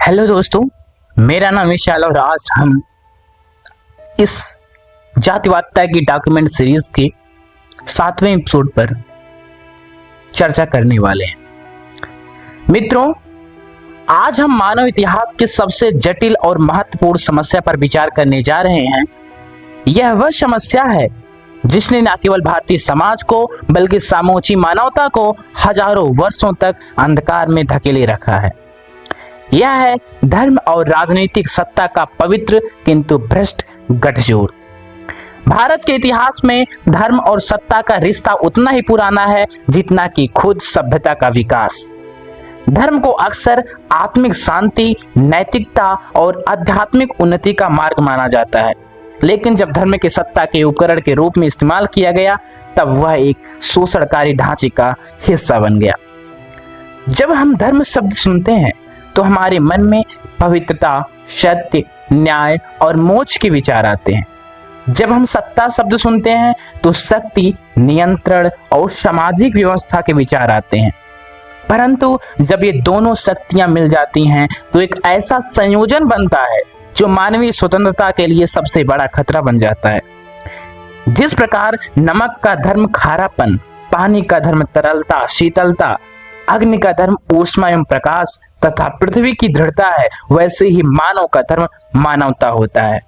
Hello दोस्तों, मेरा नाम विशाल और आज हम इस जातिवादिता की डॉक्यूमेंट सीरीज के 7वें एपिसोड पर चर्चा करने वाले हैं। मित्रों, आज हम मानव इतिहास के सबसे जटिल और महत्वपूर्ण समस्या पर विचार करने जा रहे हैं। यह वह समस्या है जिसने न केवल भारतीय समाज को बल्कि समूची मानवता को हजारों वर्षों तक अंधकार में धकेले रखा है। यह है धर्म और राजनीतिक सत्ता का पवित्र किंतु भ्रष्ट गठजोड़। भारत के इतिहास में धर्म और सत्ता का रिश्ता उतना ही पुराना है जितना कि खुद सभ्यता का विकास। धर्म को अक्सर आत्मिक शांति, नैतिकता और आध्यात्मिक उन्नति का मार्ग माना जाता है, लेकिन जब धर्म के सत्ता के उपकरण के रूप में इस्तेमाल किया गया तब वह एक शोषणकारी ढांचे का हिस्सा बन गया। जब हम धर्म शब्द सुनते हैं तो हमारे मन में पवित्रता, सत्य, न्याय और मोक्ष के विचार आते हैं। जब हम सत्ता शब्द सुनते हैं तो शक्ति, नियंत्रण और सामाजिक व्यवस्था के विचार आते हैं। परंतु जब ये दोनों शक्तियां मिल जाती हैं तो एक ऐसा संयोजन बनता है जो मानवीय स्वतंत्रता के लिए सबसे बड़ा खतरा बन जाता है। जिस प्रकार नमक का धर्म खारापन, पानी का धर्म तरलता, शीतलता, अग्नि का धर्म ऊष्मा एवं प्रकाश तथा पृथ्वी की दृढ़ता है, वैसे ही मानव का धर्म मानवता होता है।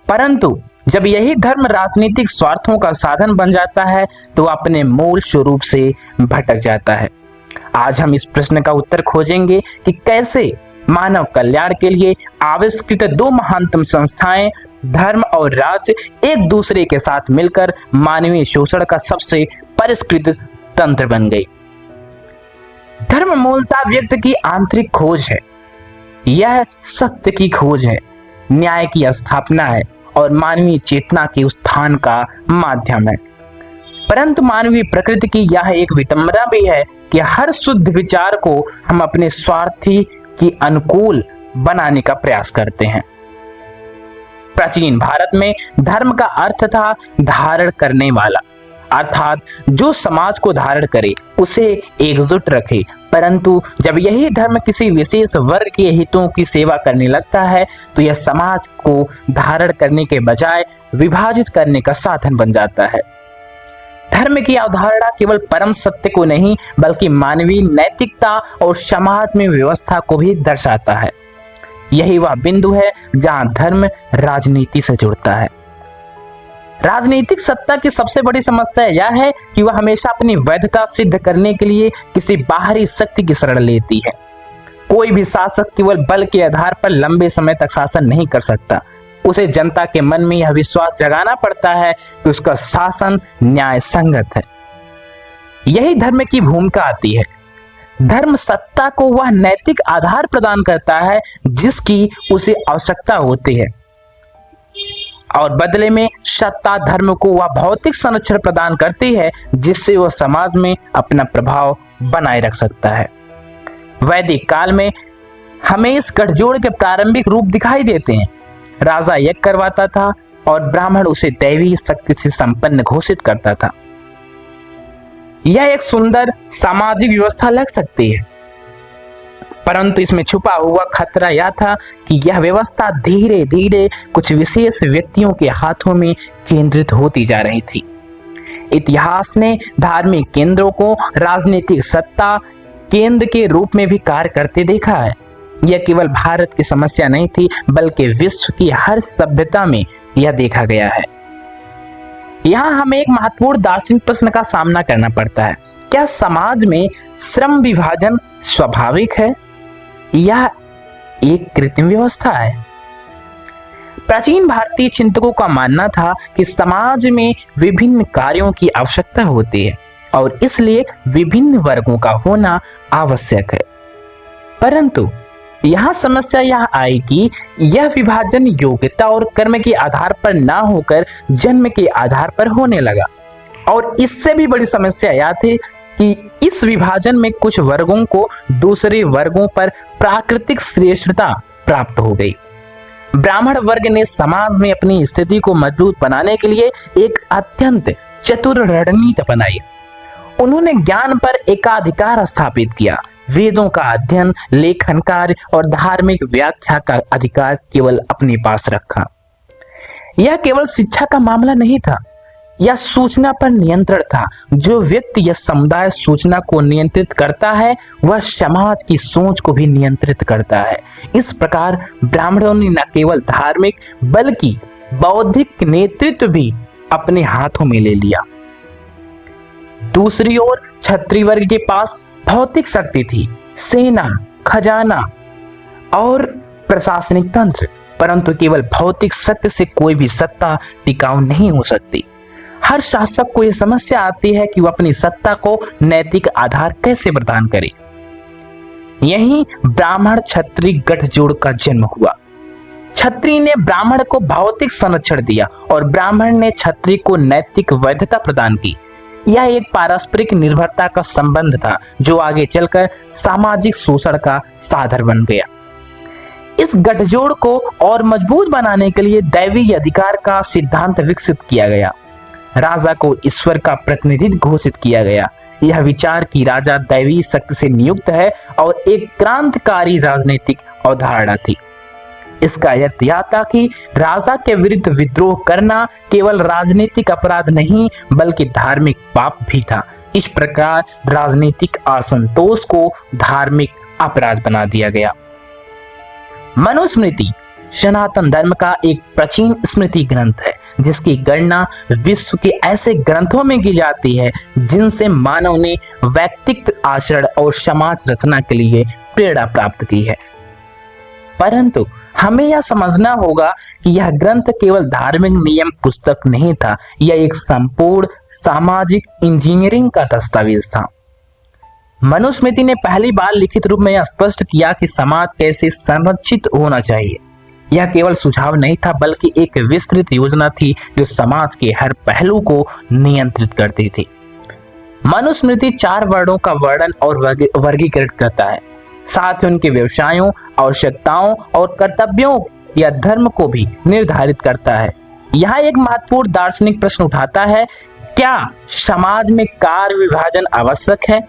परंतु जब यही धर्म राजनीतिक स्वार्थों का साधन बन जाता है तो अपने मूल स्वरूप से भटक जाता है। आज हम इस प्रश्न का उत्तर खोजेंगे कि कैसे मानव कल्याण के लिए आविष्कृत दो महानतम संस्थाएं, धर्म और राज्य, एक दूसरे के साथ मिलकर मानवीय शोषण का सबसे परिष्कृत तंत्र बन गई। धर्म मूलतः व्यक्ति की आंतरिक खोज है। यह सत्य की खोज है, न्याय की स्थापना है और मानवीय चेतना के उत्थान का माध्यम है। परंतु मानवीय प्रकृति की यह एक विडंबना भी है कि हर शुद्ध विचार को हम अपने स्वार्थी की अनुकूल बनाने का प्रयास करते हैं। प्राचीन भारत में धर्म का अर्थ था धारण करने वाला, अर्थात जो समाज को धारण करे, उसे एकजुट रखे। परंतु जब यही धर्म किसी विशेष वर्ग के हितों की सेवा करने लगता है तो यह समाज को धारण करने के बजाय विभाजित करने का साधन बन जाता है। धर्म की अवधारणा केवल परम सत्य को नहीं बल्कि मानवीय नैतिकता और समाज में व्यवस्था को भी दर्शाता है। यही वह बिंदु है जहां धर्म राजनीति से जुड़ता है। राजनीतिक सत्ता की सबसे बड़ी समस्या यह है कि वह हमेशा अपनी वैधता सिद्ध करने के लिए किसी बाहरी शक्ति की शरण लेती है। कोई भी शासक केवल बल के आधार पर लंबे समय तक शासन नहीं कर सकता। उसे जनता के मन में यह विश्वास जगाना पड़ता है कि उसका शासन न्याय संगत है। यही धर्म की भूमिका आती है। धर्म सत्ता को वह नैतिक आधार प्रदान करता है जिसकी उसे आवश्यकता होती है और बदले में सत्ता धर्म को वह भौतिक संरक्षण प्रदान करती है जिससे वह समाज में अपना प्रभाव बनाए रख सकता है। वैदिक काल में हमें इस गठजोड़ के प्रारंभिक रूप दिखाई देते हैं। राजा यज्ञ करवाता था और ब्राह्मण उसे दैवी शक्ति से संपन्न घोषित करता था। यह एक सुंदर सामाजिक व्यवस्था लग सकती है, परंतु इसमें छुपा हुआ खतरा यह था कि यह व्यवस्था धीरे धीरे कुछ विशेष व्यक्तियों के हाथों में केंद्रित होती जा रही थी। इतिहास ने धार्मिक केंद्रों को राजनीतिक सत्ता केंद्र के रूप में भी कार्य करते देखा है। यह केवल भारत की समस्या नहीं थी बल्कि विश्व की हर सभ्यता में यह देखा गया है। यहाँ हमें एक महत्वपूर्ण दार्शनिक प्रश्न का सामना करना पड़ता है। क्या समाज में श्रम विभाजन स्वाभाविक है या एक कृत्रिम व्यवस्था है? प्राचीन भारतीय चिंतकों का मानना था कि समाज में विभिन्न कार्यों की आवश्यकता होती है और इसलिए विभिन्न वर्गों का होना आवश्यक है। परंतु यहाँ समस्या यह आई कि यह विभाजन योग्यता और कर्म के आधार पर ना होकर जन्म के आधार पर होने लगा और इससे भी बड़ी समस्या यह थी कि इस विभाजन में कुछ वर्गों को दूसरे वर्गों पर प्राकृतिक श्रेष्ठता प्राप्त हो गई। ब्राह्मण वर्ग ने समाज में अपनी स्थिति को मजबूत बनाने के लिए एक अत्यंत चतुर रणनीति अपनाई। उन्होंने ज्ञान पर एकाधिकार स्थापित किया, वेदों का अध्ययन, लेखन कार्य और धार्मिक व्याख्या का अधिकार केवल अपने पास रखा। यह केवल शिक्षा का मामला नहीं था, यह सूचना पर नियंत्रण था। जो व्यक्ति या समुदाय सूचना को नियंत्रित करता है वह समाज की सोच को भी नियंत्रित करता है। इस प्रकार ब्राह्मणों ने न केवल धार्मिक बल्कि बौद्धिक नेतृत्व भी अपने हाथों में ले लिया। दूसरी ओर क्षत्रिय वर्ग के पास भौतिक शक्ति थी, सेना, खजाना और प्रशासनिक तंत्र, परंतु केवल भौतिक शक्ति से कोई भी सत्ता टिकाऊ नहीं हो सकती। हर शासक को यह समस्या आती है कि वह अपनी सत्ता को नैतिक आधार कैसे प्रदान करे। यही ब्राह्मण क्षत्रिय गठजोड़ का जन्म हुआ। क्षत्रिय ने ब्राह्मण को भौतिक संरक्षण दिया और ब्राह्मण ने क्षत्रिय को नैतिक वैधता प्रदान की। यह एक पारस्परिक निर्भरता का संबंध था जो आगे चलकर सामाजिक शोषण का साधन बन गया। इस गठजोड़ को और मजबूत बनाने के लिए दैवी अधिकार का सिद्धांत विकसित किया गया। राजा को ईश्वर का प्रतिनिधि घोषित किया गया। यह विचार कि राजा दैवी शक्ति से नियुक्त है और एक क्रांतिकारी राजनीतिक अवधारणा थी। इसका अर्थ यह था कि राजा के विरुद्ध विद्रोह करना केवल राजनीतिक अपराध नहीं बल्कि धार्मिक पाप भी था। इस प्रकार राजनीतिक असंतोष को धार्मिक अपराध बना दिया गया। मनुस्मृति सनातन धर्म का एक प्राचीन स्मृति ग्रंथ है जिसकी गणना विश्व के ऐसे ग्रंथों में की जाती है जिनसे मानव ने व्यक्तिगत आचरण और समाज रचना के लिए प्रेरणा प्राप्त की है। परंतु हमें यह समझना होगा कि यह ग्रंथ केवल धार्मिक नियम पुस्तक नहीं था, यह एक संपूर्ण सामाजिक इंजीनियरिंग का दस्तावेज था। मनुस्मृति ने पहली बार लिखित रूप में यह स्पष्ट किया कि समाज कैसे संरचित होना चाहिए। यह केवल सुझाव नहीं था बल्कि एक विस्तृत योजना थी जो समाज के हर पहलू को नियंत्रित करती थी। मनुस्मृति 4 वर्णों का वर्णन और वर्गीकरण करता है, साथ ही उनके व्यवसायों, आवश्यकताओं और कर्तव्यों या धर्म को भी निर्धारित करता है। यहाँ एक महत्वपूर्ण दार्शनिक प्रश्न उठाता है, क्या समाज में कार्य विभाजन आवश्यक है?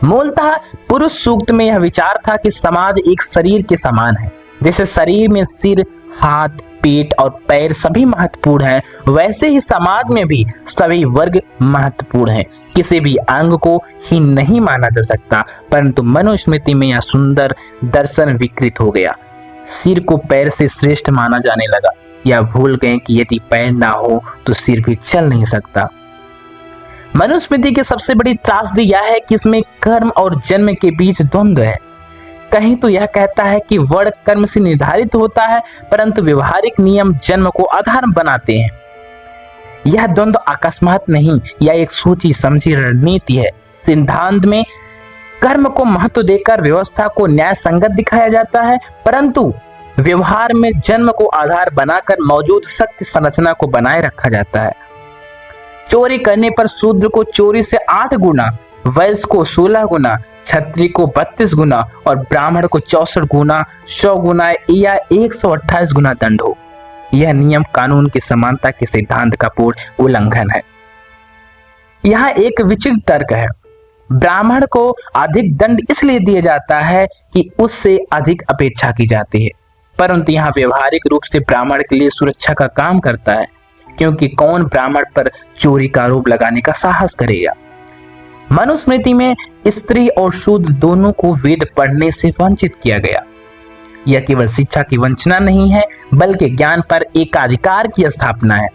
मूलतः पुरुष सूक्त में यह विचार था कि समाज एक शरीर के समान है। जैसे शरीर में सिर, हाथ, पेट और पैर सभी महत्वपूर्ण हैं, वैसे ही समाज में भी सभी वर्ग महत्वपूर्ण हैं। किसी भी अंग को हीन नहीं माना जा सकता, परंतु मनुस्मृति में यह सुंदर दर्शन विकृत हो गया। सिर को पैर से श्रेष्ठ माना जाने लगा, या भूल गए कि यदि पैर ना हो तो सिर भी चल नहीं सकता। मनुस्मृति की सबसे बड़ी त्रासदी यह है कि इसमें कर्म और जन्म के बीच द्वंद्व है। कहीं तो यह कहता है कि वर्ण कर्म से निर्धारित होता है, परंतु व्यवहारिक नियम जन्म को आधार बनाते हैं। यह द्वंद्व अकस्मात नहीं, यह एक सोची समझी रणनीति है। सिद्धांत में कर्म को महत्व देकर व्यवस्था को न्याय संगत दिखाया जाता है, परंतु व्यवहार में जन्म को आधार बनाकर मौजूद शक्ति संरचना को बनाए रखा जाता है। चोरी करने पर शूद्र को चोरी से 8 गुना, वैश्य को 16 गुना, क्षत्रिय को 32 गुना और ब्राह्मण को 64 गुना, 100 गुना या 128 गुना दंड हो। यह नियम कानून की समानता के सिद्धांत का पूर्ण उल्लंघन है। यहाँ एक विचित्र तर्क है। ब्राह्मण को अधिक दंड इसलिए दिया जाता है कि उससे अधिक अपेक्षा की जाती है, परंतु यहाँ व्यवहारिक रूप से ब्राह्मण के लिए सुरक्षा का काम करता है, क्योंकि कौन ब्राह्मण पर चोरी का आरोप लगाने का साहस करेगा। मनुस्मृति में स्त्री और शूद्र दोनों को वेद पढ़ने से वंचित किया गया। यह केवल शिक्षा की वंचना नहीं है बल्कि ज्ञान पर एकाधिकार की स्थापना है।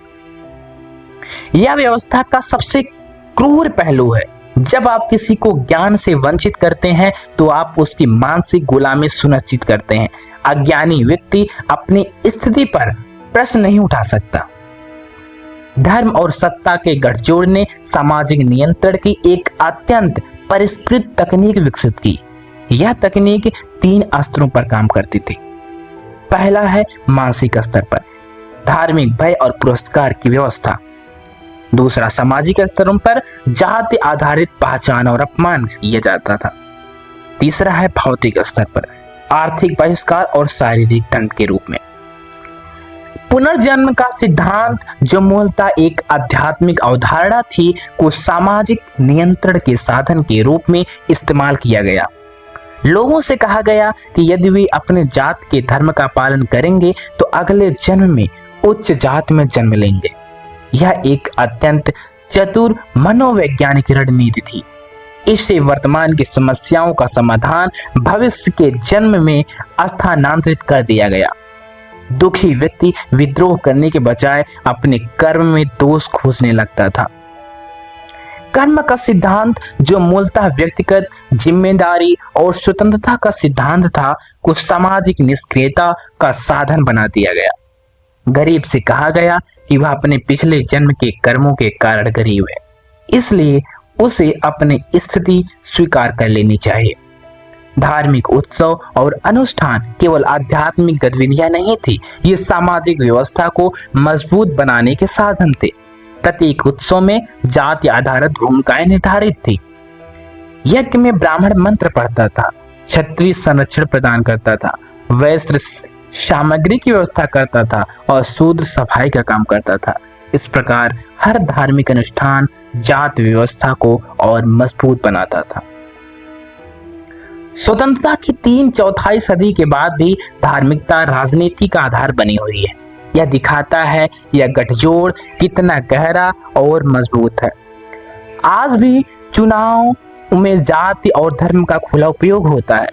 यह व्यवस्था का सबसे क्रूर पहलू है। जब आप किसी को ज्ञान से वंचित करते हैं तो आप उसकी मानसिक गुलामी सुनिश्चित करते हैं। अज्ञानी व्यक्ति अपनी स्थिति पर प्रश्न नहीं उठा सकता। धर्म और सत्ता के गठजोड़ ने सामाजिक नियंत्रण की एक अत्यंत परिष्कृत तकनीक विकसित की। यह तकनीक 3 स्तरों पर काम करती थी। पहला है मानसिक स्तर पर धार्मिक भय और पुरस्कार की व्यवस्था। दूसरा सामाजिक स्तरों पर जाति आधारित पहचान और अपमान किया जाता था। तीसरा है भौतिक स्तर पर आर्थिक बहिष्कार और शारीरिक दंड के रूप में। पुनर्जन्म का सिद्धांत, जो मूलतः एक आध्यात्मिक अवधारणा थी, को सामाजिक नियंत्रण के साधन के रूप में इस्तेमाल किया गया। लोगों से कहा गया कि यदि वे अपने जात के धर्म का पालन करेंगे तो अगले जन्म में उच्च जात में जन्म लेंगे। यह एक अत्यंत चतुर मनोवैज्ञानिक रणनीति थी। इससे वर्तमान की समस्याओं का समाधान भविष्य के जन्म में स्थानांतरित कर दिया गया। दुखी व्यक्ति विद्रोह करने के बजाय अपने कर्म में दोष खोजने लगता था। कर्म का सिद्धांत, जो मूलतः व्यक्तिगत जिम्मेदारी और स्वतंत्रता का सिद्धांत था, को सामाजिक निष्क्रियता का साधन बना दिया गया। गरीब से कहा गया कि वह अपने पिछले जन्म के कर्मों के कारण गरीब है, इसलिए उसे अपनी स्थिति स्वीकार कर लेनी चाहिए। धार्मिक उत्सव और अनुष्ठान केवल आध्यात्मिक गतिविधियां नहीं थी, ये सामाजिक व्यवस्था को मजबूत बनाने के साधन थे। प्रत्येक उत्सव में जाति आधारित भूमिकाएं निर्धारित थी। यज्ञ में ब्राह्मण मंत्र पढ़ता था, क्षत्रिय संरक्षण प्रदान करता था, वैश्य सामग्री की व्यवस्था करता था और शूद्र सफाई का काम करता था। इस प्रकार हर धार्मिक अनुष्ठान जाति व्यवस्था को और मजबूत बनाता था। स्वतंत्रता की 3/4 सदी के बाद भी धार्मिकता राजनीति का आधार बनी हुई है। यह दिखाता है यह गठजोड़ कितना गहरा और मजबूत है। आज भी चुनाव में जाति और धर्म का खुला उपयोग होता है।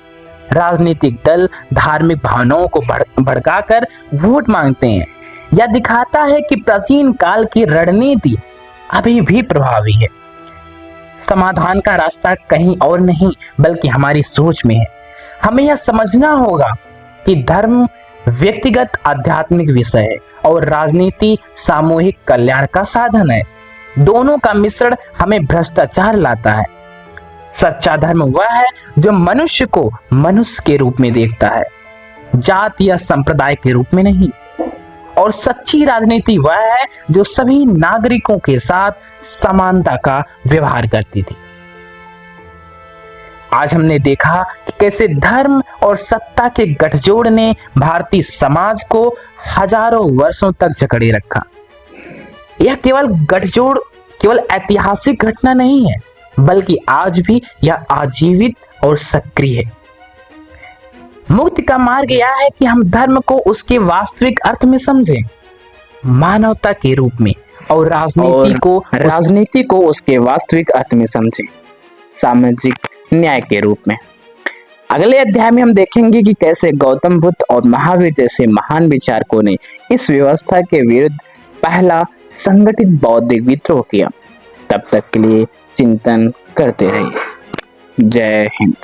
राजनीतिक दल धार्मिक भावनाओं को भड़काकर वोट मांगते हैं। यह दिखाता है कि प्राचीन काल की रणनीति अभी भी प्रभावी है। समाधान का रास्ता कहीं और नहीं बल्कि हमारी सोच में है। हमें यह समझना होगा कि धर्म व्यक्तिगत आध्यात्मिक विषय है और राजनीति सामूहिक कल्याण का साधन है। दोनों का मिश्रण हमें भ्रष्टाचार लाता है। सच्चा धर्म वह है जो मनुष्य को मनुष्य के रूप में देखता है, जाति या संप्रदाय के रूप में नहीं। और सच्ची राजनीति वह है जो सभी नागरिकों के साथ समानता का व्यवहार करती थी। आज हमने देखा कि कैसे धर्म और सत्ता के गठजोड़ ने भारतीय समाज को हजारों वर्षों तक जकड़े रखा। यह गठजोड़ केवल ऐतिहासिक घटना नहीं है, बल्कि आज भी यह आजीवित और सक्रिय है। मुक्ति का मार्ग यह है कि हम धर्म को उसके वास्तविक अर्थ में समझें, मानवता के रूप में, और राजनीति को उसके वास्तविक अर्थ में समझें, सामाजिक न्याय के रूप में। अगले अध्याय में हम देखेंगे कि कैसे गौतम बुद्ध और महावीर जैसे महान विचारकों ने इस व्यवस्था के विरुद्ध पहला संगठित बौद्धिक विद्रोह किया। तब तक के लिए चिंतन करते रहिए। जय हिंद।